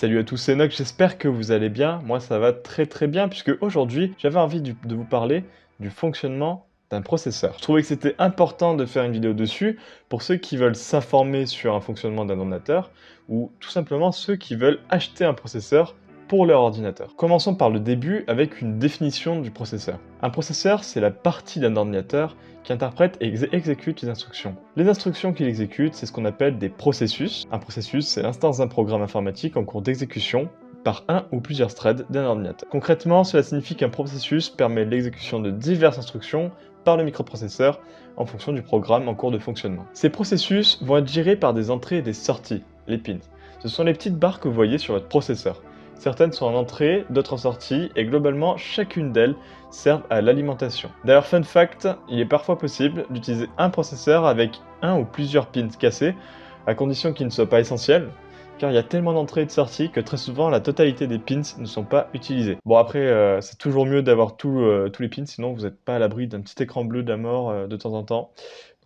Salut à tous, c'est Nox, j'espère que vous allez bien. Moi ça va très bien puisque aujourd'hui j'avais envie de vous parler du fonctionnement d'un processeur. Je trouvais que c'était important de faire une vidéo dessus pour ceux qui veulent s'informer sur un fonctionnement d'un ordinateur ou tout simplement ceux qui veulent acheter un processeur pour leur ordinateur. Commençons par le début avec une définition du processeur. Un processeur, c'est la partie d'un ordinateur qui interprète et exécute les instructions. Les instructions qu'il exécute, c'est ce qu'on appelle des processus. Un processus, c'est l'instance d'un programme informatique en cours d'exécution par un ou plusieurs threads d'un ordinateur. Concrètement, cela signifie qu'un processus permet l'exécution de diverses instructions par le microprocesseur en fonction du programme en cours de fonctionnement. Ces processus vont être gérés par des entrées et des sorties, les pins. Ce sont les petites barres que vous voyez sur votre processeur. Certaines sont en entrée, d'autres en sortie, et globalement, chacune d'elles servent à l'alimentation. D'ailleurs, fun fact, il est parfois possible d'utiliser un processeur avec un ou plusieurs pins cassés, à condition qu'ils ne soient pas essentiels, car il y a tellement d'entrées et de sorties que très souvent la totalité des pins ne sont pas utilisés. Bon après, c'est toujours mieux d'avoir tous les pins, sinon vous n'êtes pas à l'abri d'un petit écran bleu de la mort de temps en temps.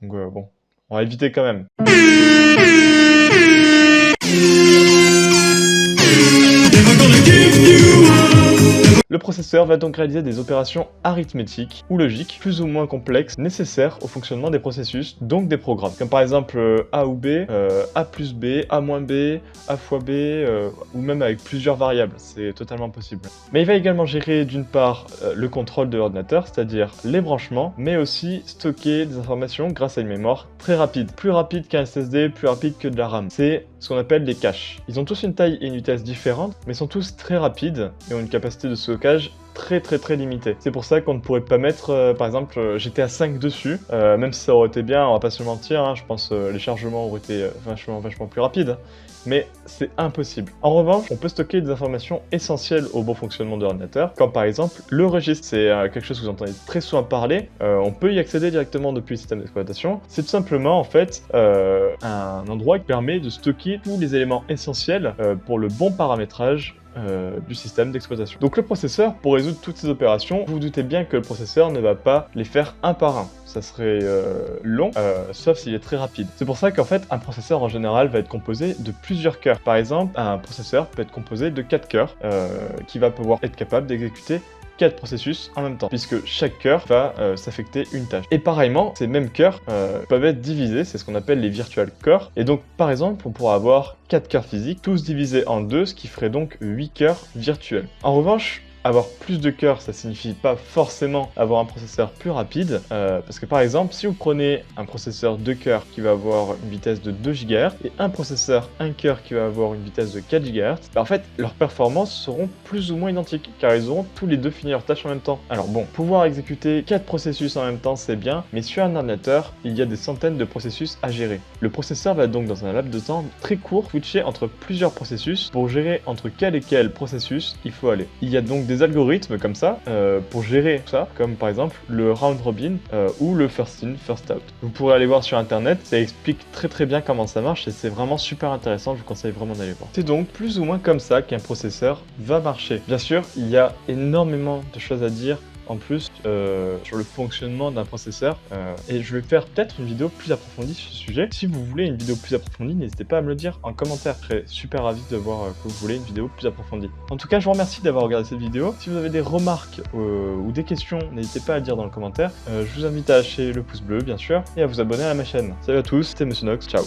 Donc bon, on va éviter quand même. Le processeur va donc réaliser des opérations arithmétiques ou logiques plus ou moins complexes nécessaires au fonctionnement des processus, donc des programmes. Comme par exemple A ou B, A plus B, A moins B, A fois B, ou même avec plusieurs variables, c'est totalement possible. Mais il va également gérer d'une part le contrôle de l'ordinateur, c'est-à-dire les branchements, mais aussi stocker des informations grâce à une mémoire très rapide. Plus rapide qu'un SSD, plus rapide que de la RAM. C'est ce qu'on appelle les caches. Ils ont tous une taille et une vitesse différentes, mais sont tous très rapides et ont une capacité de stockage très limitée. C'est pour ça qu'on ne pourrait pas mettre par exemple GTA 5 dessus, même si ça aurait été bien, on va pas se mentir, hein, je pense les chargements auraient été vachement plus rapides, mais c'est impossible. En revanche, on peut stocker des informations essentielles au bon fonctionnement de l'ordinateur, comme par exemple le registre. C'est quelque chose que vous entendez très souvent parler, on peut y accéder directement depuis le système d'exploitation. C'est tout simplement en fait un endroit qui permet de stocker tous les éléments essentiels pour le bon paramétrage du système d'exploitation. Donc le processeur, pour résoudre toutes ces opérations, vous vous doutez bien que le processeur ne va pas les faire un par un. Ça serait long, sauf s'il est très rapide. C'est pour ça qu'en fait, un processeur en général va être composé de plusieurs cœurs. Par exemple, un processeur peut être composé de 4 cœurs qui va pouvoir être capable d'exécuter 4 processus en même temps, puisque chaque cœur va s'affecter une tâche. Et pareillement, ces mêmes cœurs peuvent être divisés, c'est ce qu'on appelle les virtual cores. Et donc, par exemple, on pourra avoir 4 cœurs physiques, tous divisés en 2, ce qui ferait donc 8 cœurs virtuels. En revanche, avoir plus de cœurs, ça signifie pas forcément avoir un processeur plus rapide, parce que par exemple, si vous prenez un processeur 2 cœurs qui va avoir une vitesse de 2 GHz et un processeur 1 cœur qui va avoir une vitesse de 4 GHz, en fait, leurs performances seront plus ou moins identiques, car ils auront tous les deux fini leur tâche en même temps. Alors bon, pouvoir exécuter 4 processus en même temps, c'est bien, mais sur un ordinateur, il y a des centaines de processus à gérer. Le processeur va donc, dans un laps de temps très court, switcher entre plusieurs processus pour gérer entre quel et quel processus il faut aller. Il y a donc des algorithmes comme ça pour gérer ça, comme par exemple le round robin ou le first in, first out. Vous pourrez aller voir sur internet, ça explique très bien comment ça marche et c'est vraiment super intéressant, je vous conseille vraiment d'aller voir. C'est donc plus ou moins comme ça qu'un processeur va marcher. Bien sûr, il y a énormément de choses à dire en plus sur le fonctionnement d'un processeur et je vais faire peut-être une vidéo plus approfondie sur ce sujet. Si vous voulez une vidéo plus approfondie, n'hésitez pas à me le dire en commentaire, je serais super ravi de voir que vous voulez une vidéo plus approfondie. En tout cas, je vous remercie d'avoir regardé cette vidéo. Si vous avez des remarques ou des questions, n'hésitez pas à le dire dans le commentaire. Je vous invite à lâcher le pouce bleu bien sûr et à vous abonner à ma chaîne. Salut à tous, c'était Monsieur Nox, ciao.